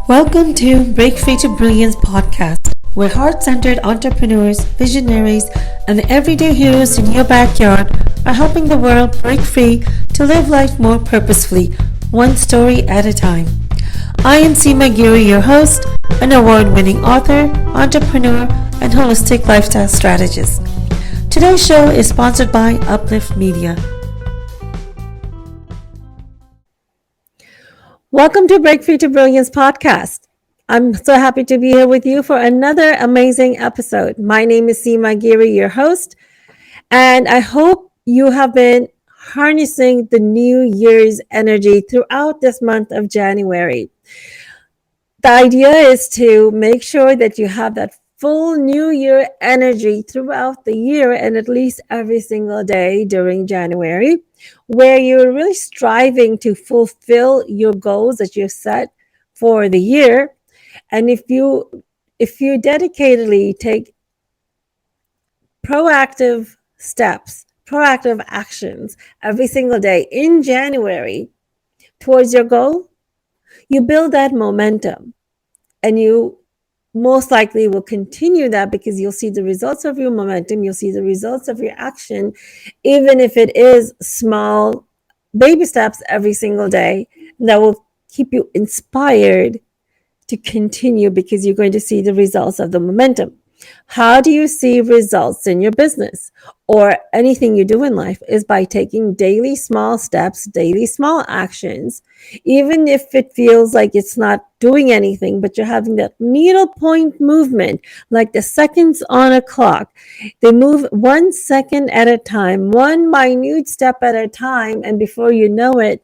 Welcome to Break Free to Brilliance podcast, where heart-centered entrepreneurs, visionaries, and everyday heroes in your backyard are helping the world break free to live life more purposefully, one story at a time. I am Seema Giri, your host, an award-winning author, entrepreneur, and holistic lifestyle strategist. Today's show is sponsored by Uplift Media. Welcome to Break Free to Brilliance podcast. I'm so happy to be here with you for another amazing episode. My name is Seema Giri, your host, and I hope you have been harnessing the New Year's energy throughout this month of January. The idea is to make sure that you have that full New Year energy throughout the year and at least every single day during January, where you're really striving to fulfill your goals that you've set for the year. And if you dedicatedly take proactive steps, proactive actions every single day in January towards your goal, you build that momentum, and you most likely will continue that because you'll see the results of your momentum, you'll see the results of your action, even if it is small baby steps every single day. That will keep you inspired to continue because you're going to see the results of the momentum. How do you see results in your business or anything you do in life? Is by taking daily small steps, daily small actions, even if it feels like it's not doing anything, but you're having that needle point movement, like the seconds on a clock. They move 1 second at a time, one minute step at a time, and before you know it,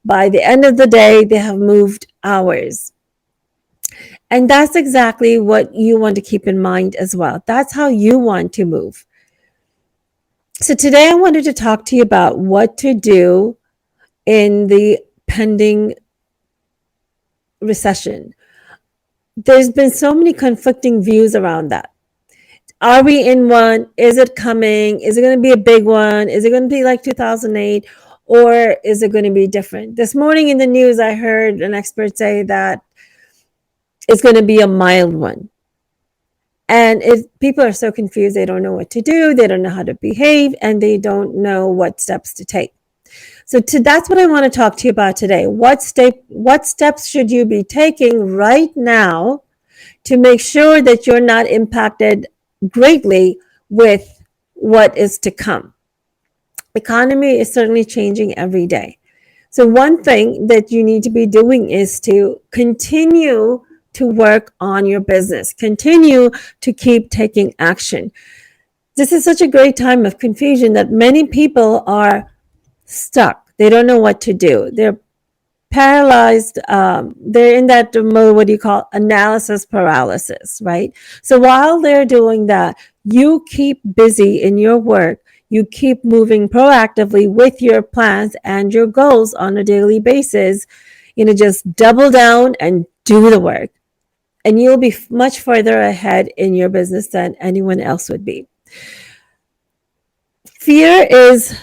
by the end of the day, they have moved hours. And that's exactly what you want to keep in mind as well. That's how you want to move. So today I wanted to talk to you about what to do in the pending recession. There's been so many conflicting views around that. Are we in one? Is it coming? Is it going to be a big one? Is it going to be like 2008? Or is it going to be different? This morning in the news, I heard an expert say that it's going to be a mild one. And if people are so confused, they don't know what to do, they don't know how to behave, and they don't know what steps to take. So that's what I want to talk to you about today. What steps should you be taking right now to make sure that you're not impacted greatly with what is to come? Economy is certainly changing every day. So one thing that you need to be doing is to continue to work on your business. Continue to keep taking action. This is such a great time of confusion that many people are stuck. They don't know what to do. They're paralyzed. They're in that mode, what do you call analysis paralysis, right? So while they're doing that, you keep busy in your work. You keep moving proactively with your plans and your goals on a daily basis. Just double down and do the work. And you'll be much further ahead in your business than anyone else would be. Fear is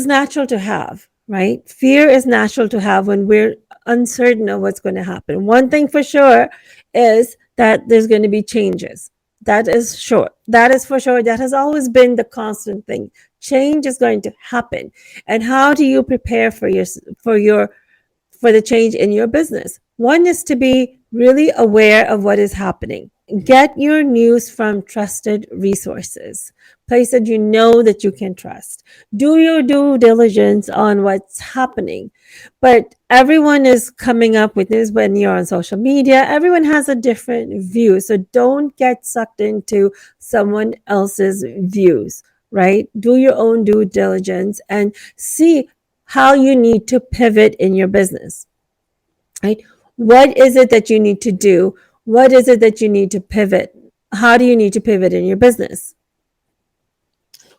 natural to have, right? Fear is natural to have when we're uncertain of what's going to happen. One thing for sure is that there's going to be changes. That is sure. That is for sure. That has always been the constant thing. Change is going to happen. And how do you prepare for the change in your business? One is to be really aware of what is happening. Get your news from trusted resources, places that you know that you can trust. Do your due diligence on what's happening. But everyone is coming up with this when you're on social media. Everyone has a different view. So don't get sucked into someone else's views, right? Do your own due diligence and see how you need to pivot in your business, right? What is it that you need to do? What is it that you need to pivot? How do you need to pivot in your business?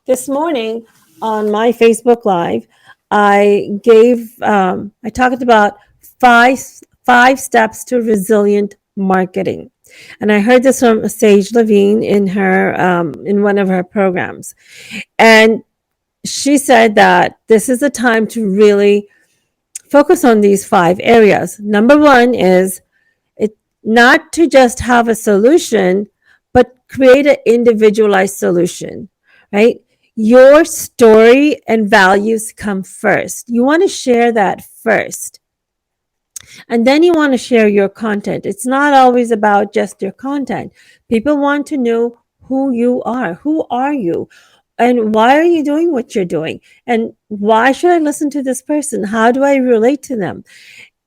This morning on my Facebook Live, I talked about five steps to resilient marketing. And I heard this from Sage Levine in one of her programs. And she said that this is a time to really focus on these 5 areas. Number one is not to just have a solution, but create an individualized solution, right? Your story and values come first. You want to share that first. And then you want to share your content. It's not always about just your content. People want to know who you are. Who are you? And why are you doing what you're doing? And why should I listen to this person? How do I relate to them?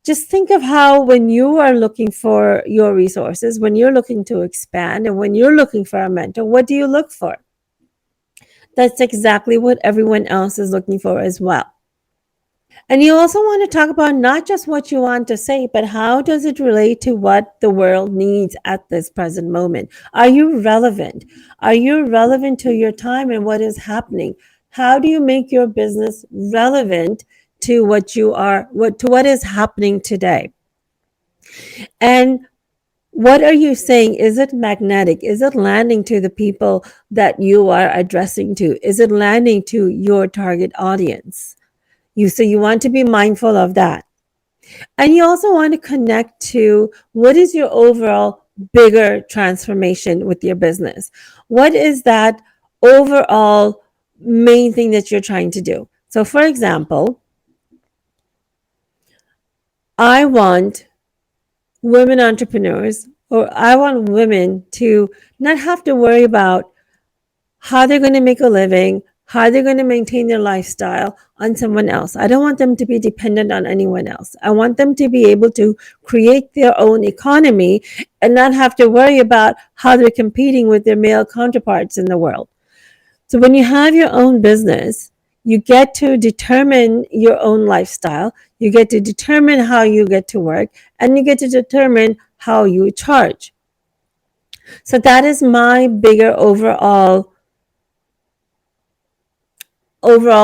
Just think of how, when you are looking for your resources, when you're looking to expand, and when you're looking for a mentor, what do you look for? That's exactly what everyone else is looking for as well. And you also want to talk about not just what you want to say, but how does it relate to what the world needs at this present moment? Are you relevant? Are you relevant to your time and what is happening? How do you make your business relevant to what is happening today? And what are you saying? Is it magnetic? Is it landing to the people that you are addressing to? Is it landing to your target audience? So you want to be mindful of that. And you also want to connect to what is your overall bigger transformation with your business? What is that overall main thing that you're trying to do? So, for example, I want women entrepreneurs, or I want women to not have to worry about how they're going to make a living, how they're going to maintain their lifestyle on someone else. I don't want them to be dependent on anyone else. I want them to be able to create their own economy and not have to worry about how they're competing with their male counterparts in the world. So when you have your own business, you get to determine your own lifestyle, you get to determine how you get to work, and you get to determine how you charge. So that is my bigger overall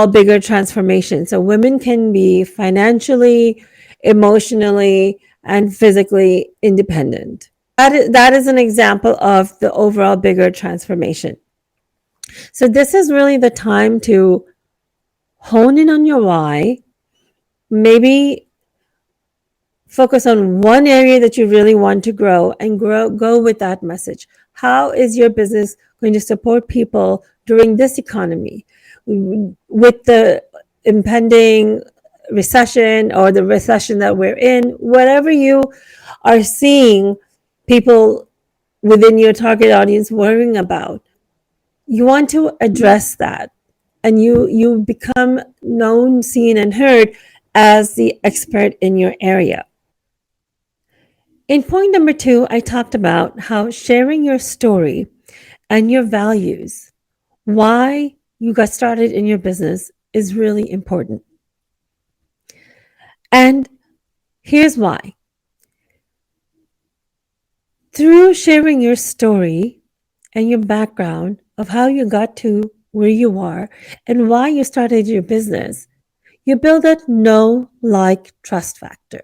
bigger transformation. So women can be financially, emotionally, and physically independent. That is an example of the overall bigger transformation. So this is really the time to hone in on your why. Maybe focus on one area that you really want to grow and go with that message. How is your business going to support people during this economy with the impending recession, or the recession that we're in? Whatever you are seeing people within your target audience worrying about, you want to address that, and you become known, seen, and heard as the expert in your area. In point number 2, I talked about how sharing your story and your values, why you got started in your business, is really important. And here's why. Through sharing your story and your background of how you got to where you are and why you started your business, you build that know, like, trust factor.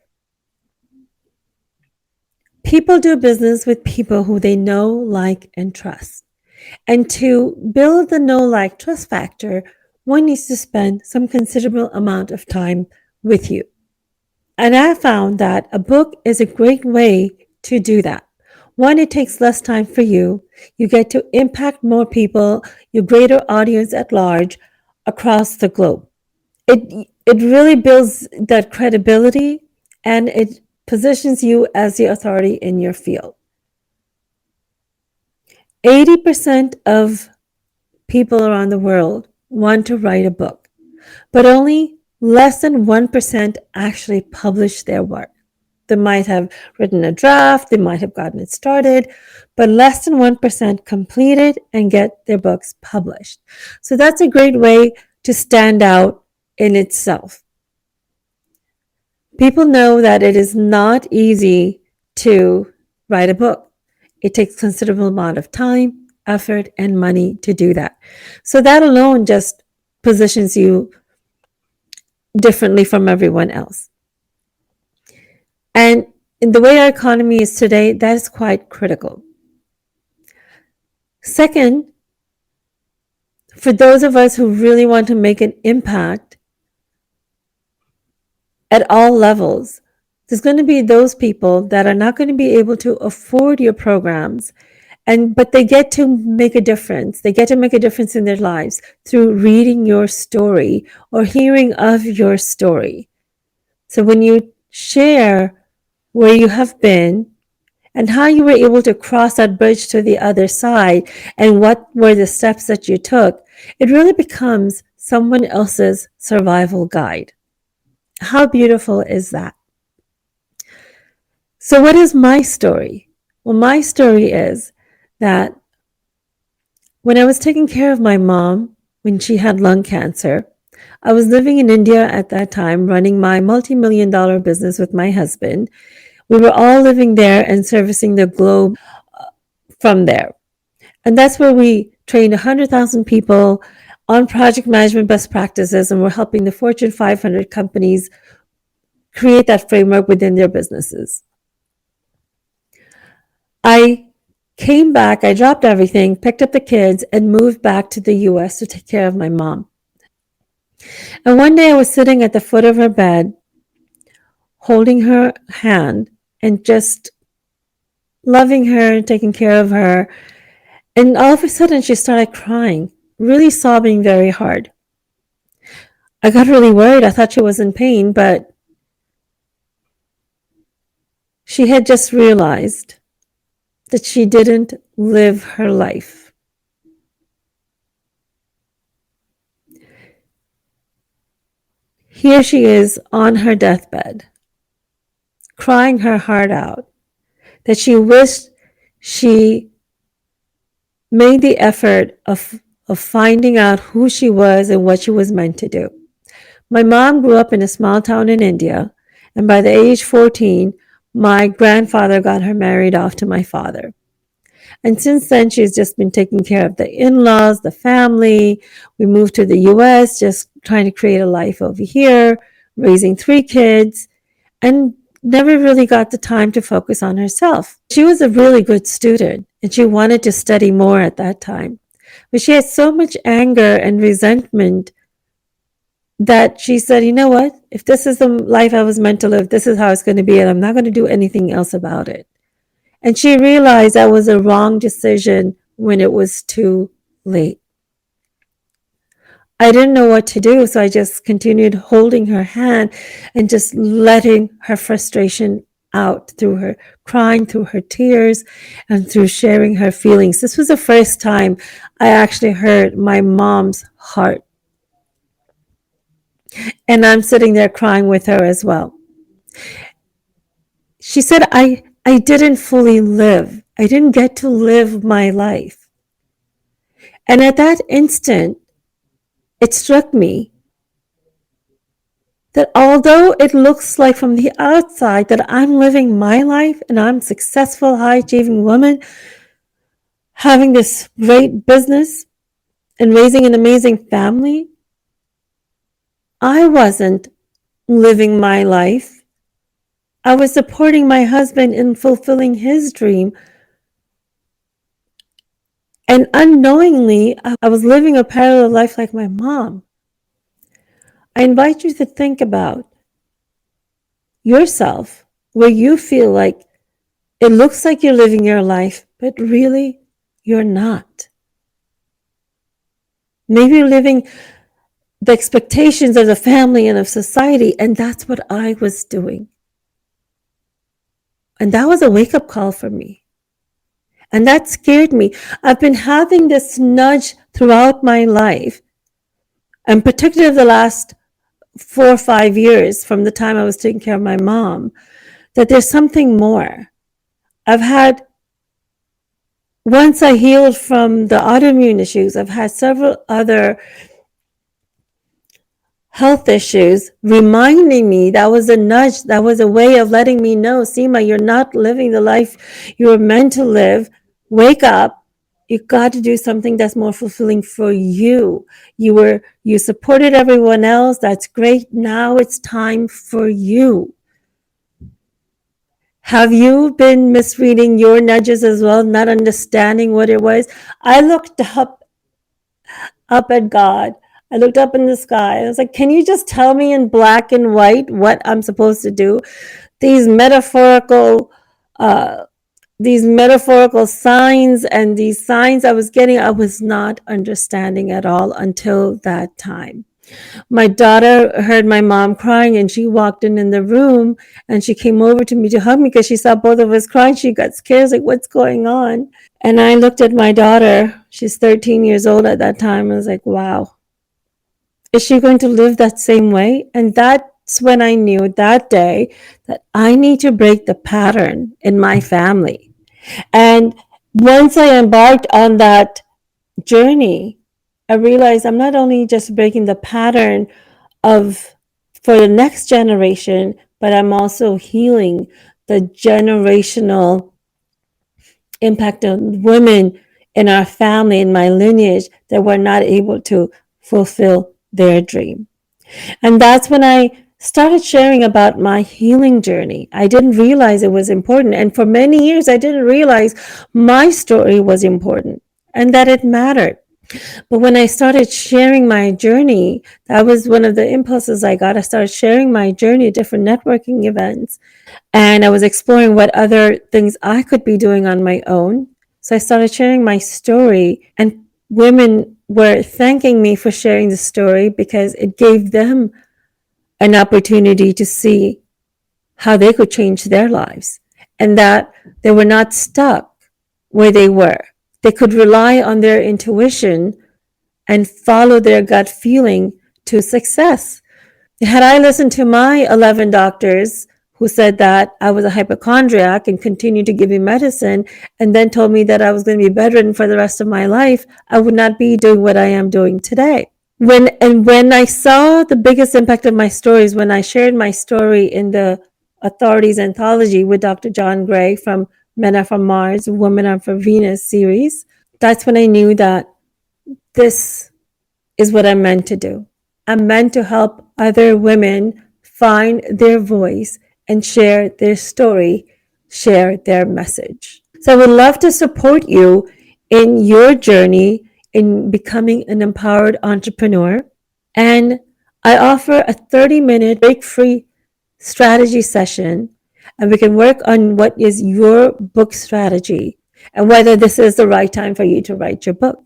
People do business with people who they know, like, and trust. And to build the know, like, trust factor, one needs to spend some considerable amount of time with you. And I found that a book is a great way to do that. One, it takes less time for you. You get to impact more people, your greater audience at large across the globe. It really builds that credibility, and it positions you as the authority in your field. 80% of people around the world want to write a book, but only less than 1% actually publish their work. They might have written a draft, they might have gotten it started, but less than 1% complete it and get their books published. So that's a great way to stand out in itself. People know that it is not easy to write a book. It takes considerable amount of time, effort, and money to do that. So that alone just positions you differently from everyone else. And in the way our economy is today, that is quite critical. Second, for those of us who really want to make an impact at all levels, There's going to be those people that are not going to be able to afford your programs, but they get to make a difference. They get to make a difference in their lives through reading your story or hearing of your story. So when you share where you have been and how you were able to cross that bridge to the other side and what were the steps that you took, it really becomes someone else's survival guide. How beautiful is that? So what is my story? Well, my story is that when I was taking care of my mom when she had lung cancer, I was living in India at that time, running my multi-million-dollar business with my husband. We were all living there and servicing the globe from there. And that's where we trained 100,000 people on project management best practices, and we're helping the Fortune 500 companies create that framework within their businesses. I came back, I dropped everything, picked up the kids, and moved back to the US to take care of my mom. And one day I was sitting at the foot of her bed, holding her hand and just loving her and taking care of her. And all of a sudden she started crying, really sobbing very hard. I got really worried. I thought she was in pain, but she had just realized that she didn't live her life. Here she is on her deathbed, crying her heart out, that she wished she made the effort of finding out who she was and what she was meant to do. My mom grew up in a small town in India, and by the age 14, my grandfather got her married off to my father. And since then, she's just been taking care of the in-laws, the family. We moved to the US, just trying to create a life over here, raising 3 kids, and never really got the time to focus on herself. She was a really good student, and she wanted to study more at that time. But she had so much anger and resentment that she said, you know what? If this is the life I was meant to live, this is how it's going to be, and I'm not going to do anything else about it. And she realized that was a wrong decision when it was too late. I didn't know what to do, so I just continued holding her hand and just letting her frustration out through her crying, through her tears, and through sharing her feelings. This was the first time I actually heard my mom's heart. And I'm sitting there crying with her as well. She said, I didn't fully live. I didn't get to live my life. And at that instant, it struck me that although it looks like from the outside that I'm living my life and I'm a successful, high-achieving woman, having this great business and raising an amazing family, I wasn't living my life. I was supporting my husband in fulfilling his dream. And unknowingly, I was living a parallel life like my mom. I invite you to think about yourself, where you feel like it looks like you're living your life, but really you're not. Maybe you're living the expectations of the family and of society, and that's what I was doing. And that was a wake-up call for me. And that scared me. I've been having this nudge throughout my life, and particularly the last 4 or 5 years from the time I was taking care of my mom, that there's something more. I've had, once I healed from the autoimmune issues, I've had several other health issues reminding me. That was a nudge. That was a way of letting me know, Seema, you're not living the life you were meant to live. Wake up. You got to do something that's more fulfilling for you. You supported everyone else. That's great. Now it's time for you. Have you been misreading your nudges as well, not understanding what it was? I looked up at God. I looked up in the sky. I was like, can you just tell me in black and white what I'm supposed to do? these metaphorical uh, these metaphorical signs, and these signs I was getting, I was not understanding at all until that time. My daughter heard my mom crying, and she walked in the room, and she came over to me to hug me because she saw both of us crying. She got scared, like, what's going on? And I looked at my daughter. She's 13 years old at that time. I was like, wow, is she going to live that same way? And that's when I knew that day that I need to break the pattern in my family. And once I embarked on that journey, I realized I'm not only just breaking the pattern of for the next generation, but I'm also healing the generational impact of women in our family, in my lineage, that were not able to fulfill their dream. And that's when I started sharing about my healing journey. I didn't realize it was important. And for many years, I didn't realize my story was important and that it mattered. But when I started sharing my journey, that was one of the impulses I got. I started sharing my journey at different networking events. And I was exploring what other things I could be doing on my own. So I started sharing my story, and women were thanking me for sharing the story because it gave them an opportunity to see how they could change their lives, and that they were not stuck where they were. They could rely on their intuition and follow their gut feeling to success. Had I listened to my 11 doctors who said that I was a hypochondriac and continued to give me medicine and then told me that I was going to be bedridden for the rest of my life, I would not be doing what I am doing today. When I saw the biggest impact of my stories, when I shared my story in the Authorities Anthology with Dr. John Gray from Men Are From Mars, Women Are From Venus series, that's when I knew that this is what I'm meant to do. I'm meant to help other women find their voice and share their story, share their message. So I would love to support you in your journey in becoming an empowered entrepreneur. And I offer a 30-minute break-free strategy session, and we can work on what is your book strategy and whether this is the right time for you to write your book.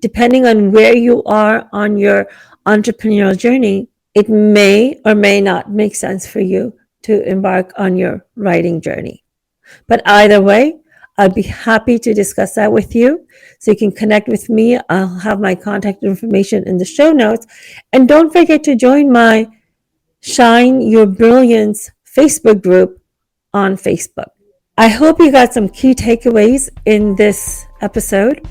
Depending on where you are on your entrepreneurial journey, it may or may not make sense for you to embark on your writing journey. But either way, I'd be happy to discuss that with you. So you can connect with me. I'll have my contact information in the show notes. And don't forget to join my Shine Your Brilliance Facebook group on Facebook. I hope you got some key takeaways in this episode.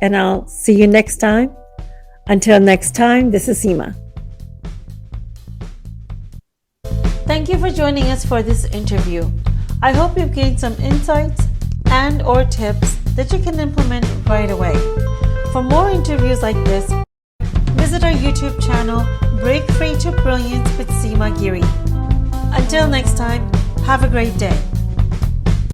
And I'll see you next time. Until next time, this is Seema. Thank you for joining us for this interview. I hope you've gained some insights and or tips that you can implement right away. For more interviews like this, visit our YouTube channel, Break Free to Brilliance with Seema Giri. Until next time, have a great day.